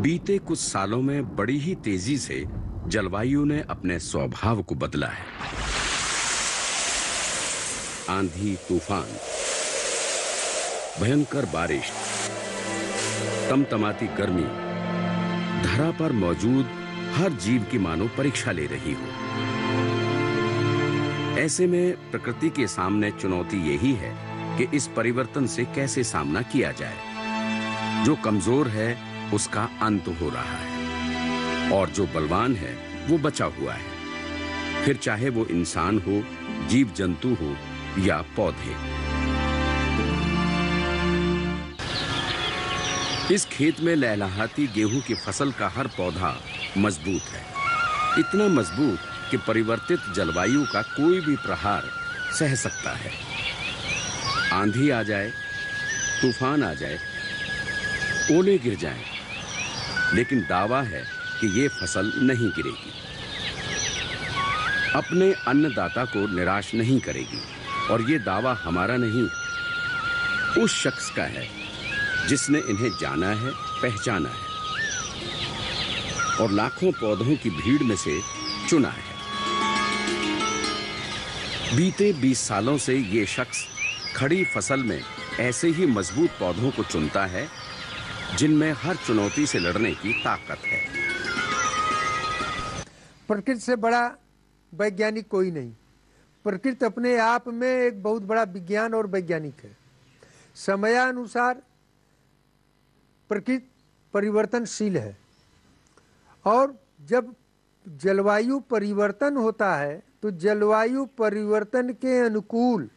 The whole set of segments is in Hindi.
बीते कुछ सालों में बड़ी ही तेजी से जलवायु ने अपने स्वभाव को बदला है। आंधी, तूफान, भयंकर बारिश, तमतमाती गर्मी धरा पर मौजूद हर जीव की मानो परीक्षा ले रही हो। ऐसे में प्रकृति के सामने चुनौती यही है कि इस परिवर्तन से कैसे सामना किया जाए। जो कमजोर है उसका अंत हो रहा है और जो बलवान है वो बचा हुआ है, फिर चाहे वो इंसान हो, जीव जंतु हो या पौधे। इस खेत में लहलहाती गेहूं की फसल का हर पौधा मजबूत है, इतना मजबूत कि परिवर्तित जलवायु का कोई भी प्रहार सह सकता है। आंधी आ जाए, तूफान आ जाए, ओले गिर जाएं, लेकिन दावा है कि ये फसल नहीं गिरेगी, अपने अन्नदाता को निराश नहीं करेगी। और ये दावा हमारा नहीं, उस शख्स का है जिसने इन्हें जाना है, पहचाना है और लाखों पौधों की भीड़ में से चुना है। बीते 20 सालों से ये शख्स खड़ी फसल में ऐसे ही मजबूत पौधों को चुनता है जिनमें हर चुनौती से लड़ने की ताकत है। प्रकृति से बड़ा वैज्ञानिक कोई नहीं। प्रकृति अपने आप में एक बहुत बड़ा विज्ञान और वैज्ञानिक है। समयानुसार प्रकृति परिवर्तनशील है और जब जलवायु परिवर्तन होता है तो जलवायु परिवर्तन के अनुकूल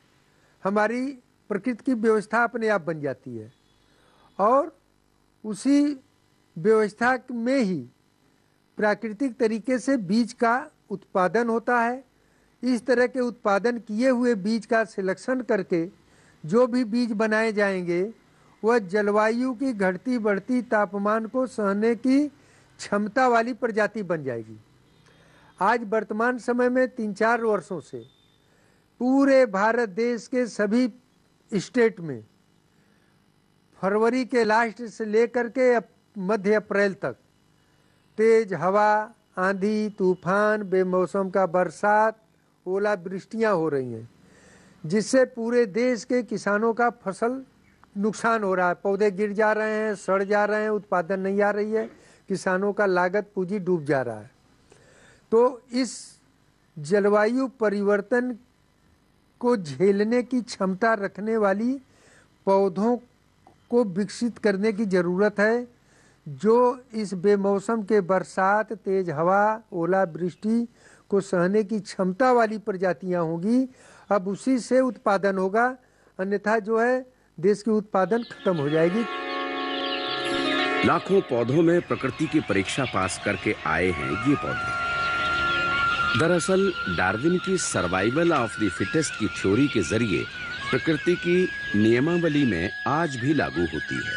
हमारी प्रकृति की व्यवस्था अपने आप बन जाती है और उसी व्यवस्था में ही प्राकृतिक तरीके से बीज का उत्पादन होता है। इस तरह के उत्पादन किए हुए बीज का सिलेक्शन करके जो भी बीज बनाए जाएंगे वह जलवायु की घटती बढ़ती तापमान को सहने की क्षमता वाली प्रजाति बन जाएगी। आज वर्तमान समय में 3-4 वर्षों से पूरे भारत देश के सभी स्टेट में फरवरी के लास्ट से लेकर के मध्य अप्रैल तक तेज हवा, आंधी, तूफान, बेमौसम का बरसात, ओलावृष्टियां हो रही हैं, जिससे पूरे देश के किसानों का फसल नुकसान हो रहा है। पौधे गिर जा रहे हैं, सड़ जा रहे हैं, उत्पादन नहीं आ रही है, किसानों का लागत पूंजी डूब जा रहा है। तो इस जलवायु परिवर्तन को झेलने की क्षमता रखने वाली पौधों को विकसित करने की ज़रूरत है, जो इस बेमौसम के बरसात, तेज हवा, ओलावृष्टि को सहने की क्षमता वाली प्रजातियां होंगी। अब उसी से उत्पादन होगा, अन्यथा जो है देश की उत्पादन खत्म हो जाएगी। लाखों पौधों में प्रकृति की परीक्षा पास करके आए हैं ये पौधे। दरअसल डार्विन की सर्वाइवल ऑफ द फिटेस्ट की थ्योरी के जरिए प्रकृति की नियमावली में आज भी लागू होती है।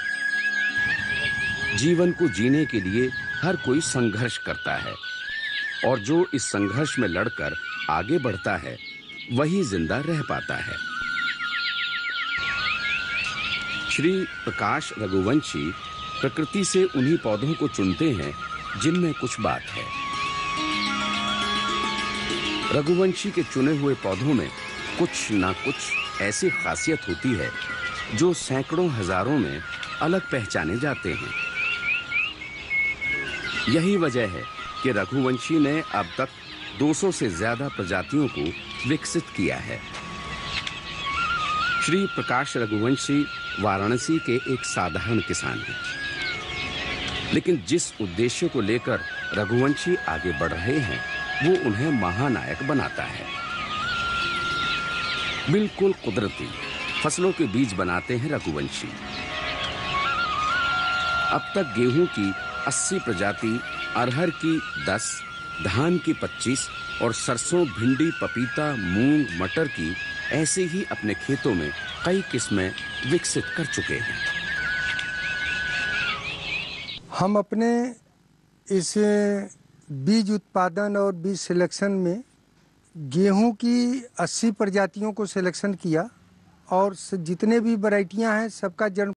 जीवन को जीने के लिए हर कोई संघर्ष करता है और जो इस संघर्ष में लड़कर आगे बढ़ता है वही जिंदा रह पाता है। श्री प्रकाश रघुवंशी प्रकृति से उन्हीं पौधों को चुनते हैं जिनमें कुछ बात है। रघुवंशी के चुने हुए पौधों में कुछ ना कुछ ऐसी खासियत होती है जो सैकड़ों हजारों में अलग पहचाने जाते हैं। यही वजह है कि रघुवंशी ने अब तक 200 से ज्यादा प्रजातियों को विकसित किया है। श्री प्रकाश रघुवंशी वाराणसी के एक साधारण किसान हैं, लेकिन जिस उद्देश्य को लेकर रघुवंशी आगे बढ़ रहे हैं वो उन्हें महानायक बनाता है। बिल्कुल कुदरती फसलों के बीज बनाते हैं रघुवंशी। अब तक गेहूं की 80 प्रजाति, अरहर की 10, धान की 25 और सरसों, भिंडी, पपीता, मूंग, मटर की ऐसे ही अपने खेतों में कई किस्में विकसित कर चुके हैं। हम अपने इस बीज उत्पादन और बीज सिलेक्शन में गेहूं की 80 प्रजातियों को सिलेक्शन किया और जितने भी वैरायटियां हैं सबका जन्म